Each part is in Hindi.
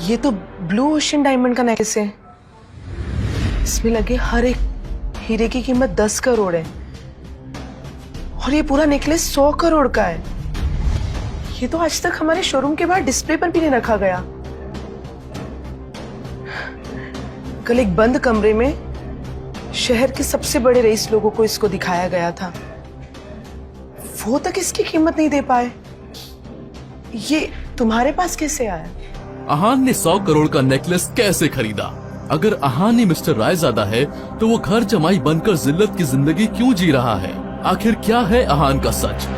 ये तो ब्लू ओशन डायमंड का नेकलेस है। इसमें लगे हर एक हीरे की कीमत 10 करोड़ है और ये पूरा नेकलेस 100 करोड़ का है। ये तो आज तक हमारे शोरूम के बाहर डिस्प्ले पर भी नहीं रखा गया। कल एक बंद कमरे में शहर के सबसे बड़े रईस लोगों को इसको दिखाया गया था, वो तक इसकी कीमत नहीं दे पाए। ये तुम्हारे पास कैसे आया? अहान ने 100 करोड़ का नेकलेस कैसे खरीदा? अगर अहान ही मिस्टर रायजादा है तो वो घर जमाई बनकर जिल्लत की जिंदगी क्यों जी रहा है? आखिर क्या है अहान का सच?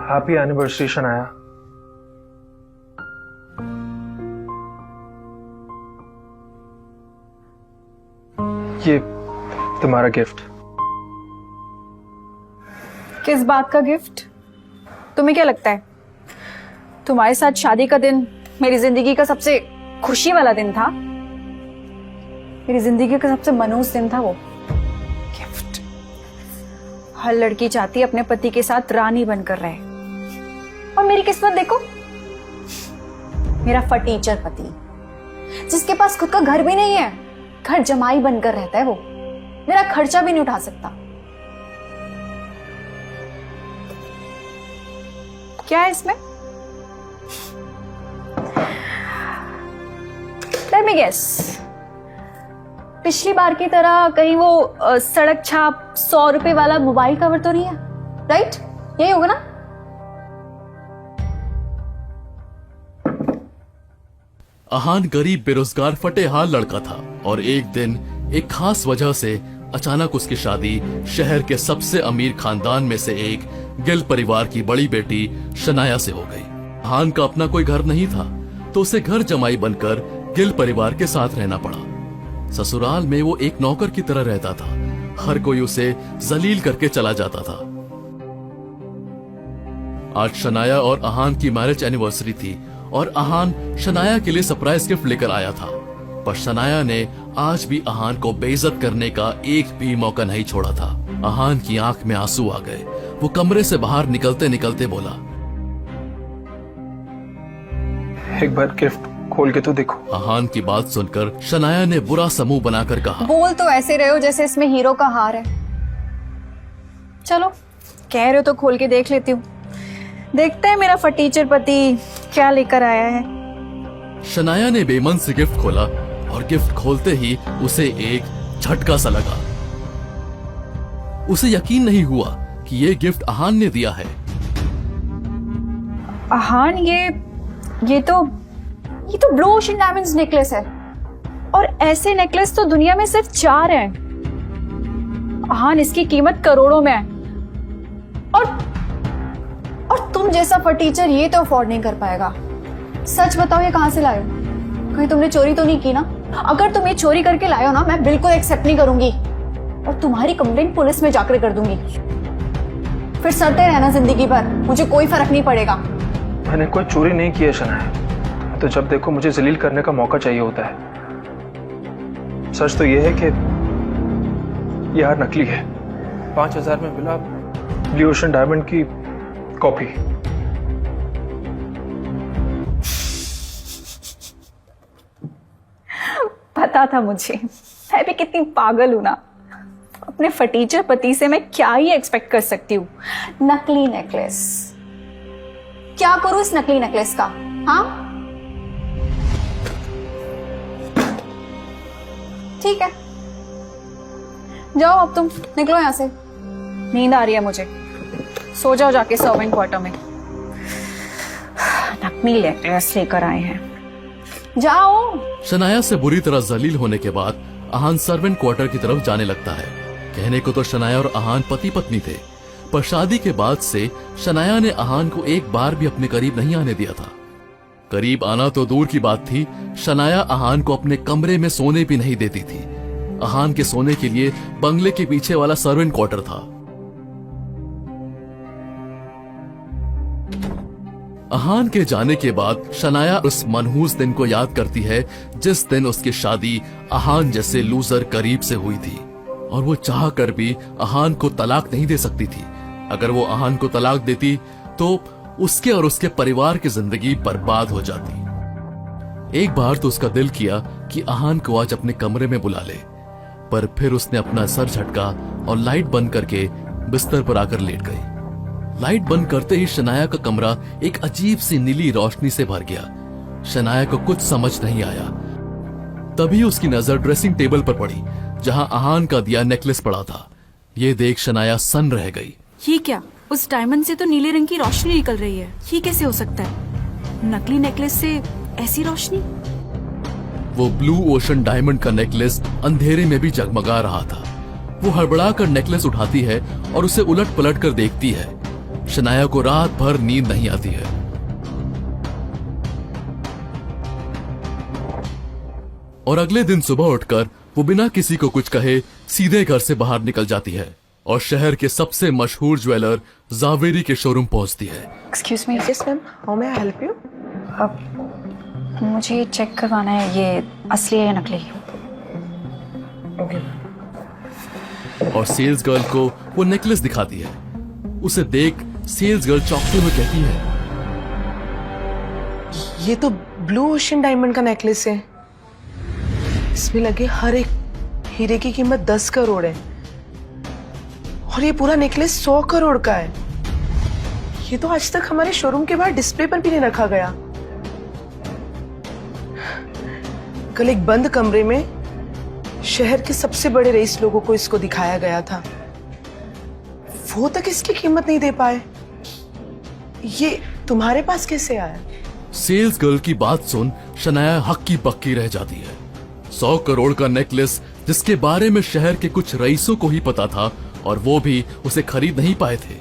Happy anniversary Shanaya. ये तुम्हारा गिफ्ट। किस बात का गिफ्ट? तुम्हें क्या लगता है तुम्हारे साथ शादी का दिन मेरी जिंदगी का सबसे खुशी वाला दिन था? मेरी जिंदगी का सबसे मनहूस दिन था वो। गिफ्ट। हर लड़की चाहती है अपने पति के साथ रानी बनकर रहे, और मेरी किस्मत देखो, मेरा फटीचर पति जिसके पास खुद का घर भी नहीं है, घर जमाई बनकर रहता है, वो मेरा खर्चा भी नहीं उठा सकता। क्या है इसमें? Let me guess. पिछली बार की तरह कहीं वो सड़क छाप 100 रुपए वाला मोबाइल कवर तो नहीं है? राइट? यही होगा ना? अहान गरीब बेरोजगार फटे हाल लड़का था और एक दिन एक खास वजह से अचानक उसकी शादी शहर के सबसे अमीर खानदान में से एक गिल परिवार की बड़ी बेटी शनाया से हो गई। अहान का अपना कोई घर नहीं था तो उसे घर जमाई बनकर गिल परिवार के साथ रहना पड़ा। ससुराल में वो एक नौकर की तरह रहता था, हर कोई उसे जलील करके चला जाता था। आज शनाया और अहान की मैरिज एनिवर्सरी थी और अहान शनाया के लिए सरप्राइज गिफ्ट लेकर आया था, पर शनाया ने आज भी अहान को बेइज्जत करने का एक भी मौका नहीं छोड़ा था। अहान की आंख में आंसू आ गए। वो कमरे से बाहर निकलते निकलते बोला, एक बार गिफ्ट खोल के तो देखो। अहान की बात सुनकर शनाया ने बुरा सा मुंह बनाकर कहा, बोल तो ऐसे रहे हो जैसे इसमें हीरो का हार है। चलो कह रहे हो तो खोल के देख लेती हूँ, देखते हैं मेरा फटीचर पति क्या लेकर आया है। शनाया ने बेमन से गिफ्ट खोला और गिफ्ट खोलते ही उसे एक झटका सा लगा। उसे यकीन नहीं हुआ कि ये गिफ्ट अहान ने दिया है। अहान, ये तो ब्लू ओशन डायमंड्स नेकलेस है, और ऐसे नेकलेस तो दुनिया में सिर्फ 4 हैं। अहान, इसकी कीमत करोड़ों में है, और तुम जैसा फटीचर ये तो अफोर्ड नहीं कर पाएगा। सच बताओ, ये कहां से लाए हो? कहीं तुमने चोरी तो नहीं की ना? अगर तुम ये चोरी करके लाए हो ना, मैं बिल्कुल एक्सेप्ट नहीं करूंगी और तुम्हारी कंप्लेंट पुलिस में जाकर कर दूंगी। फिर सड़ते रहना जिंदगी भर, मुझे कोई फर्क नहीं पड़ेगा। मैंने कोई चोरी नहीं की है शनाया, तो जब देखो मुझे जलील करने का मौका चाहिए होता है। सच तो यह है कि यह हार नकली है। 5000 में मिला ब्लू ओशन डायमंड की कॉपी। पता था मुझे, मैं भी कितनी पागल हूं ना। अपने फटीचर पति से मैं क्या ही एक्सपेक्ट कर सकती हूँ? नकली नेकलेस। क्या करूं इस नकली नेकलेस का? हाँ ठीक है, जाओ अब तुम निकलो यहां से। नींद आ रही है मुझे, सो जाओ जाके सर्वेंट क्वार्टर में। नकली नेकलेस लेकर आए हैं, जाओ। शनाया से बुरी तरह जलील होने के बाद अहान सर्वेंट क्वार्टर की तरफ जाने लगता है। कहने को तो शनाया और अहान पति पत्नी थे, पर शादी के बाद से शनाया ने अहान को एक बार भी अपने करीब नहीं आने दिया था। करीब आना तो दूर की बात थी, शनाया अहान को अपने कमरे में सोने भी नहीं देती थी। अहान के सोने के लिए बंगले के पीछे वाला सर्वेंट क्वार्टर था। अहान के जाने के बाद शनाया उस मनहूस दिन को याद करती है जिस दिन उसकी शादी अहान जैसे लूजर करीब से हुई थी, और वो चाह कर भी अहान को तलाक नहीं दे सकती थी। अगर वो आहान को तलाक देती तो उसके और उसके परिवार की जिंदगी बर्बाद हो जाती। एक बार तो उसका दिल किया कि आहान को आज अपने कमरे में बुला ले, पर फिर उसने अपना सर झटका और लाइट बंद करके बिस्तर पर आकर लेट गई। लाइट बंद करते ही शनाया का कमरा एक अजीब सी नीली रोशनी से भर गया। शनाया को कुछ समझ नहीं आया। तभी उसकी नजर ड्रेसिंग टेबल पर पड़ी, जहां आहान का दिया नेकलेस पड़ा था। ये देख शनाया सन्न रह गई। ये क्या? उस डायमंड से तो नीले रंग की रोशनी निकल रही है। ये कैसे हो सकता है? नकली नेकलेस से ऐसी रोशनी? वो ब्लू ओशन डायमंड का नेकलेस अंधेरे में भी जगमगा रहा था। वो हड़बड़ा कर नेकलेस उठाती है और उसे उलट पलट कर देखती है। शनाया को रात भर नींद नहीं आती है। और अगले दिन सुबह उठकर वो बिना किसी को कुछ कहे सीधे घर से बाहर निकल जाती है और शहर के सबसे मशहूर ज्वेलर जावेरी के शोरूम पहुंचती है। Excuse me, yes ma'am, how may I help you? मुझे चेक करवाना है ये असली है या नकली। ओके। और सेल्स गर्ल को वो नेकलेस दिखाती है। उसे देख सेल्स गर्ल चौंकते हुए कहती है, ये तो ब्लू ओशन डायमंड का नेकलेस है। इसमें लगे हर एक हीरे की कीमत 10 करोड़ है और ये पूरा नेकलेस 100 करोड़ का है। ये तो आज तक हमारे शोरूम के बाहर डिस्प्ले पर भी नहीं रखा गया। कल एक बंद कमरे में शहर के सबसे बड़े रईस लोगों को इसको दिखाया गया था। वो तक इसकी कीमत नहीं दे पाए। ये तुम्हारे पास कैसे आया? सेल्स गर्ल की बात सुन शनाया हक्की बक्की रह जाती है। 100 करोड़ का नेकलेस जिसके बारे में शहर के कुछ रईसों को ही पता था और वो भी उसे खरीद नहीं पाए थे,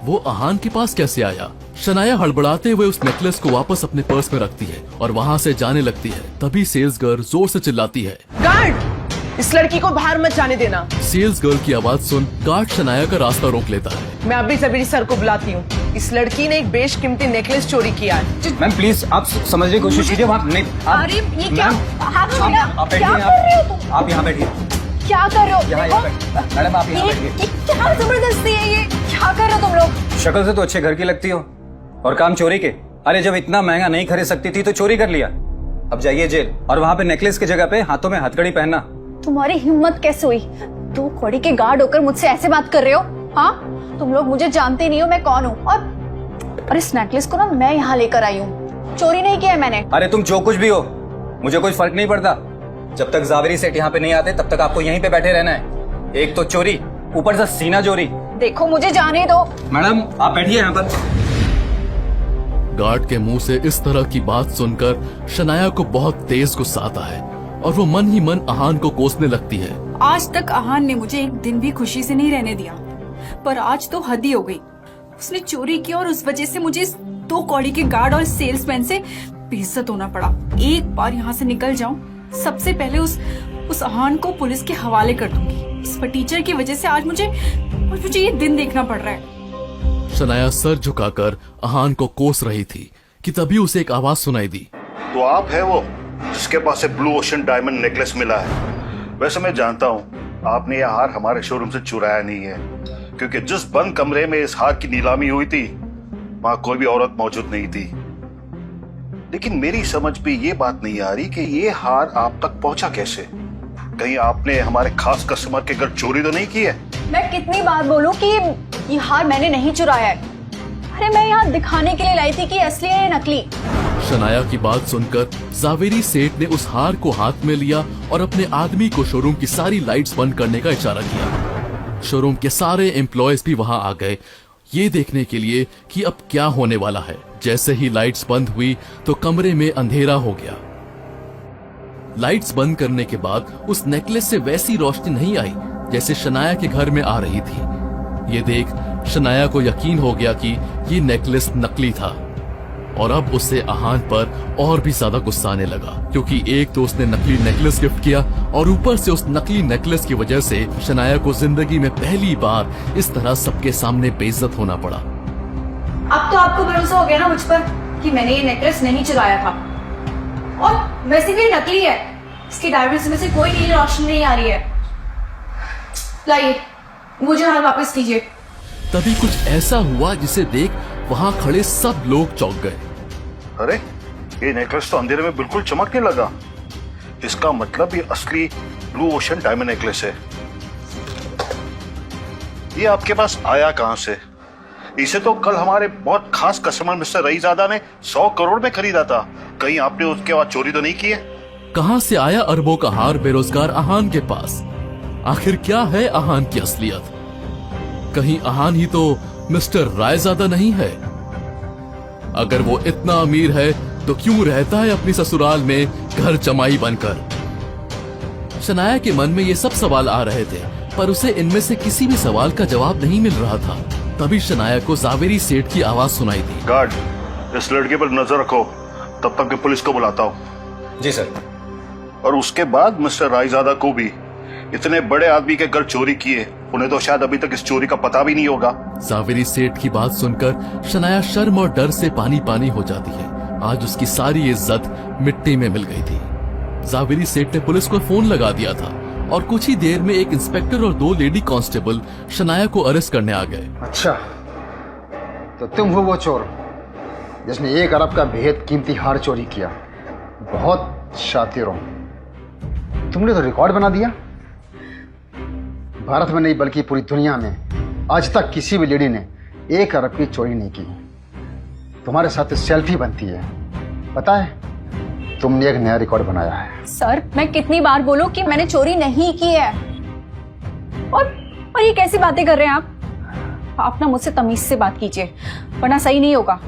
वो आहान के पास कैसे आया? शनाया हड़बड़ाते हुए उस नेकलेस को वापस अपने पर्स में रखती है और वहाँ से जाने लगती है। तभी सेल्स गर्ल जोर से चिल्लाती है, गार्ड, इस लड़की को बाहर मत जाने देना। सेल्स गर्ल की आवाज सुन गार्ड शनाया का रास्ता रोक लेता है। मैं अभी जबीरी सर को बुलाती हूँ। इस लड़की ने एक बेशकीमती नेकलेस चोरी किया है। मैम प्लीज आप समझने की कोशिश कीजिए। वहाँ नहीं अरे ये क्या? हाथ आप छोड़ो। बैठिए। क्या कर रहे हो तुम? आप यहाँ बैठिए। क्या कर रहे हो? यहाँ बैठिए। मैडम आप यहाँ ये बैठिए। क्या जबरदस्ती है ये? क्या कर रहे हो तुम लोग? शक्ल से तो अच्छे घर की लगती हो और काम चोरी के। अरे जब इतना महंगा नहीं खरीद सकती थी तो चोरी कर लिया। अब जाइए जेल और वहाँ पे नेकलेस की जगह पे हाथों में हथकड़ी पहनना। तुम्हारी हिम्मत कैसे हुई? 2 कौड़ी के गार्ड होकर मुझसे ऐसे बात कर रहे हो? हाँ, तुम लोग मुझे जानते नहीं हो मैं कौन हूँ। और इस नेकलेस को ना मैं यहाँ लेकर आई हूँ, चोरी नहीं किया है मैंने। अरे तुम जो कुछ भी हो मुझे कुछ फर्क नहीं पड़ता। जब तक जावेरी सेठ यहाँ पे नहीं आते तब तक आपको यहीं पे बैठे रहना है। एक तो चोरी, ऊपर से सीना चोरी। देखो मुझे जाने दो। मैडम आप बैठिए यहाँ पर। गार्ड के मुंह से इस तरह की बात सुनकर शनाया को बहुत तेज गुस्सा आता है और वो मन ही मन आहान को कोसने लगती है। आज तक आहान ने मुझे एक दिन भी खुशी से नहीं रहने दिया, पर आज तो हद ही हो गई। उसने चोरी की और उस वजह से मुझे इस 2 कौड़ी के गार्ड और सेल्समैन से बेइज्जत होना पड़ा। एक बार यहाँ से निकल जाऊं, सबसे पहले उस आहान को पुलिस के हवाले कर दूंगी। इस फटीचर की वजह से आज मुझे ये दिन देखना पड़ रहा है। शनाया सर झुकाकर आहान को कोस रही थी कि तभी उसे एक आवाज सुनाई दी। तो आप है वो जिसके पास से ब्लू ओशन डायमंड नेकलेस मिला है? वैसे मैं जानता हूँ आपने यह हार हमारे शोरूम से चुराया नहीं है, क्योंकि जिस बंद कमरे में इस हार की नीलामी हुई थी वहां कोई भी औरत मौजूद नहीं थी। लेकिन मेरी समझ में ये बात नहीं आ रही कि ये हार आप तक पहुंचा कैसे? कहीं आपने हमारे खास कस्टमर के घर चोरी तो नहीं की है? मैं कितनी बार बोलूं कि ये हार मैंने नहीं चुराया है। अरे मैं यहाँ दिखाने के लिए लाई थी कि असली है या नकली। शनाया की बात सुनकर जावेरी सेठ ने उस हार को हाथ में लिया और अपने आदमी को शोरूम की सारी लाइट्स बंद करने का इशारा किया। शोरूम के सारे एम्प्लॉयज भी वहां आ गए ये देखने के लिए कि अब क्या होने वाला है। जैसे ही लाइट्स बंद हुई तो कमरे में अंधेरा हो गया। लाइट्स बंद करने के बाद उस नेकलेस से वैसी रोशनी नहीं आई जैसे शनाया के घर में आ रही थी। ये देख शनाया को यकीन हो गया कि ये नेकलेस नकली था और अब उससे आहान पर और भी ज्यादा गुस्सा आने लगा, क्योंकि एक तो उसने नकली नेकलेस गिफ्ट किया और ऊपर से उस नकली नेकलेस की वजह से शनाया को जिंदगी में पहली बार इस तरह सबके सामने बेइज्जत होना पड़ा। अब तो आपको भरोसा हो गया ना मुझ पर कि मैंने ये नेकलेस नहीं चुराया था, और वैसे भी नकली है। इसके डायमंड्स में से कोई नीली रोशनी नहीं आ रही है। लाइए मुझे हार वापस कीजिए। तभी कुछ ऐसा हुआ जिसे देख वहां खड़े सब लोग चौंक गए। अरे ये नेकलेस तो अंधेरे में बिल्कुल चमकने लगा। इसका मतलब ये असली ब्लू ओशन डायमंड नेकलेस है। ये आपके पास आया कहां से? इसे तो कल हमारे बहुत खास कस्टमर मिस्टर रईजादा ने 100 करोड़ में खरीदा था। कहीं आपने उसके बाद चोरी तो नहीं की है? कहां से आया अरबों का हार बेरोजगार आहान के पास? आखिर क्या है आहान की असलियत? कहीं आहान ही तो मिस्टर रायजादा नहीं है? अगर वो इतना अमीर है तो क्यों रहता है अपनी ससुराल में घर जमाई बनकर? शनाया के मन में ये सब सवाल आ रहे थे, पर उसे इनमें से किसी भी सवाल का जवाब नहीं मिल रहा था। तभी शनाया को जावेरी सेठ की आवाज सुनाई दी। गार्ड, इस लड़के पर नजर रखो, तब तक मैं पुलिस को बुलाता हूँ। जी सर। और उसके बाद मिस्टर रायजादा को भी। इतने बड़े आदमी के घर चोरी किए, उन्हें तो शायद अभी तक इस चोरी का पता भी नहीं होगा। जावेरी सेठ की बात सुनकर शनाया शर्म और डर से पानी पानी हो जाती है। आज उसकी सारी इज्जत मिट्टी में मिल गई थी। जावेरी सेठ ने पुलिस को फोन लगा दिया था और कुछ ही देर में एक इंस्पेक्टर और 2 लेडी कांस्टेबल शनाया को अरेस्ट करने आ गए। अच्छा, तो तुम हो वो चोर जिसने 1 अरब का बेहद कीमती हार चोरी किया। बहुत शातिर हो, तुमने तो रिकॉर्ड बना दिया। भारत में नहीं बल्कि पूरी दुनिया में आज तक किसी भी लेडी ने 1 अरब की चोरी नहीं की। तुम्हारे साथ सेल्फी बनती है, पता है? तुमने एक नया रिकॉर्ड बनाया है। सर, मैं कितनी बार बोलूं कि मैंने चोरी नहीं की है? और ये कैसी बातें कर रहे हैं आप? आप ना मुझसे तमीज से बात कीजिए, वरना सही नहीं होगा।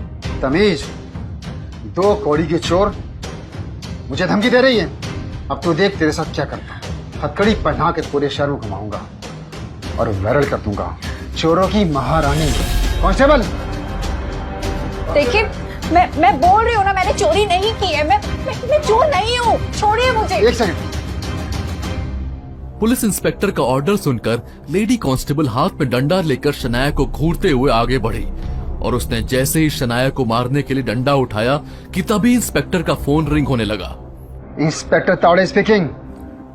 तमीज? 2 कौड़ी की चोर मुझे धमकी दे रही है। अब तू देख तेरे साथ क्या करता हूं। हथकड़ी पहना के पूरे शहर में घुमाऊंगा और वायरल कर दूंगा। चोरों की महारानी। कांस्टेबल, देखिए, मैं बोल रही हूँ ना, मैंने चोरी नहीं की है। मैं चोर नहीं हूँ, छोड़िए मुझे। 1 सेकंड। पुलिस इंस्पेक्टर का ऑर्डर सुनकर लेडी कांस्टेबल हाथ में डंडा लेकर शनाया को घूरते हुए आगे बढ़ी और उसने जैसे ही शनाया को मारने के लिए डंडा उठाया कि तभी इंस्पेक्टर का फोन रिंग होने लगा। Inspector Tawde speaking.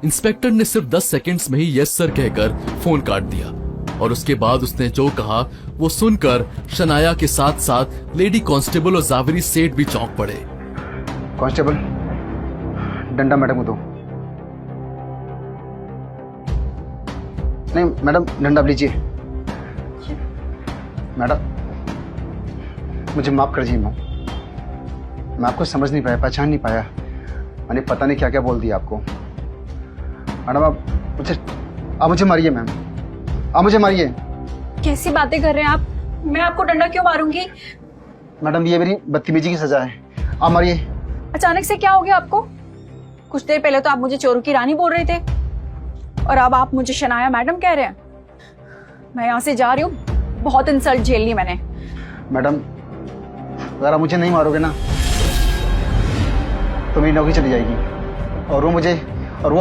इंस्पेक्टर ने सिर्फ 10 सेकंड्स में ही यस सर कहकर फोन काट दिया और उसके बाद उसने जो कहा वो सुनकर शनाया के साथ साथ लेडी कांस्टेबल और जावेरी सेठ भी चौंक पड़े। कांस्टेबल, डंडा मैडम को दो। नहीं मैडम, डंडा लीजिए। मैडम, मुझे माफ कर दीजिए मैम, मैं आपको समझ नहीं पाया, पहचान नहीं पाया। मैंने पता नहीं क्या क्या बोल दिया आपको। मैडम, आप मुझे मारिए मैम, आप मुझे मारिए। कैसी बातें कर रहे हैं आप? मैं आपको डंडा क्यों मारूंगी? मैडम, ये मेरी बदतमीजी की सजा है, आप मारिए। अचानक से क्या हो गया आपको? कुछ देर पहले तो आप मुझे चोरों की रानी बोल रहे थे और अब आप मुझे शनाया मैडम कह रहे हैं। मैं यहाँ से जा रही हूँ, बहुत इंसल्ट झेल ली मैंने। मैडम, अगर आप मुझे नहीं मारोगे ना तो मेरी नौकरी चली जाएगी और वो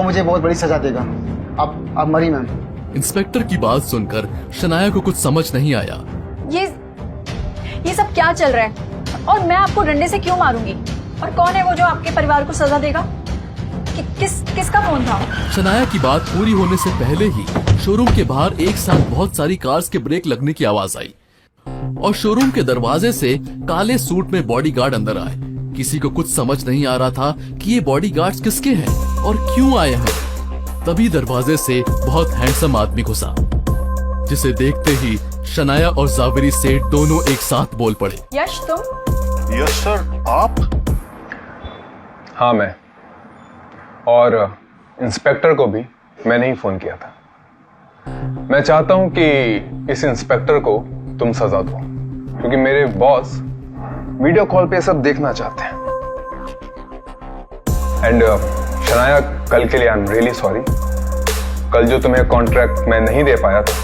मुझे बहुत बड़ी सजा देगा। आप मरी मैम। इंस्पेक्टर की बात सुनकर शनाया को कुछ समझ नहीं आया। ये सब क्या चल रहा है और मैं आपको डंडे से क्यों मारूंगी? और कौन है वो जो आपके परिवार को सजा देगा? किसका फोन था? शनाया की बात पूरी होने से पहले ही शोरूम के बाहर एक साथ बहुत सारी कार्स के ब्रेक लगने की आवाज आई और शोरूम के दरवाजे से काले सूट में बॉडीगार्ड अंदर आए। किसी को कुछ समझ नहीं आ रहा था कि ये बॉडीगार्ड्स किसके हैं और क्यों आए हैं। तभी दरवाजे से बहुत हैंडसम आदमी घुसा, जिसे देखते ही शनाया और जावेरी सेठ दोनों एक साथ बोल पड़े। यश, तुम? यस सर, आप? हाँ, मैं। और इंस्पेक्टर को भी मैंने ही फोन किया था। मैं चाहता हूं कि इस इंस्पेक्टर को तुम सजा दो, क्योंकि मेरे बॉस वीडियो कॉल पे सब देखना चाहते हैं। एंड शनाया, कल के लिए आई एम रियली सॉरी। कल जो तुम्हें कॉन्ट्रैक्ट मैं नहीं दे पाया था,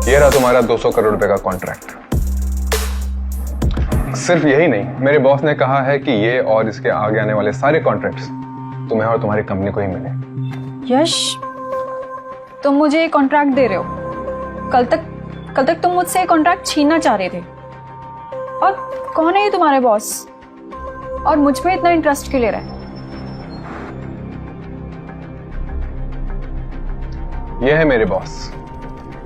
ये रहा तुम्हारा 200 करोड़ रुपए का कॉन्ट्रैक्ट। सिर्फ यही नहीं, मेरे बॉस ने कहा है कि ये और इसके आगे आने वाले सारे कॉन्ट्रैक्ट्स तुम्हें और तुम्हारी कंपनी को ही मिले। यश, तुम मुझे कॉन्ट्रैक्ट दे रहे हो? कल तक तुम मुझसे कॉन्ट्रैक्ट छीनना चाह रहे थे। और कौन है ये तुम्हारे बॉस और मुझ पे इतना इंटरेस्ट क्यों ले रहा है? ये है मेरे बॉस।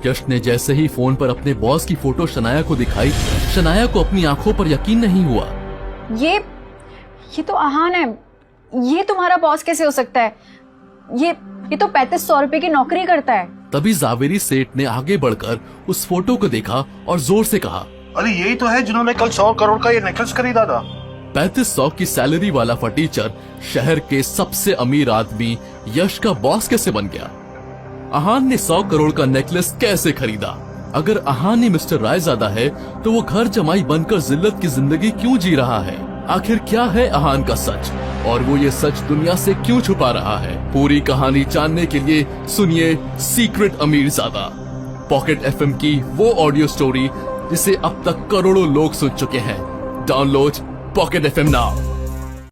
यश ने जैसे ही फोन पर अपने बॉस की फोटो शनाया को दिखाई, शनाया को अपनी आंखों पर यकीन नहीं हुआ। ये तो आहान है। ये तुम्हारा बॉस कैसे हो सकता है? ये तो 3500 रुपए की नौकरी करता है। तभी जावेरी सेठ ने आगे बढ़कर उस फोटो को देखा और जोर से कहा, अरे यही तो है जिन्होंने कल 100 करोड़ का ये नेकलेस खरीदा था। 3500 की सैलरी वाला फटीचर शहर के सबसे अमीर आदमी यश का बॉस कैसे बन गया? आहान ने 100 करोड़ का नेकलेस कैसे खरीदा? अगर आहान ही मिस्टर रायजादा है तो वो घर जमाई बनकर जिल्लत की जिंदगी क्यों जी रहा है? आखिर क्या है आहान का सच और वो ये सच दुनिया से क्यों छुपा रहा है? पूरी कहानी जानने के लिए सुनिए सीक्रेट अमीरजादा, पॉकेट एफएम की वो ऑडियो स्टोरी जिसे अब तक करोड़ों लोग सुन चुके हैं। Download pocket FM now.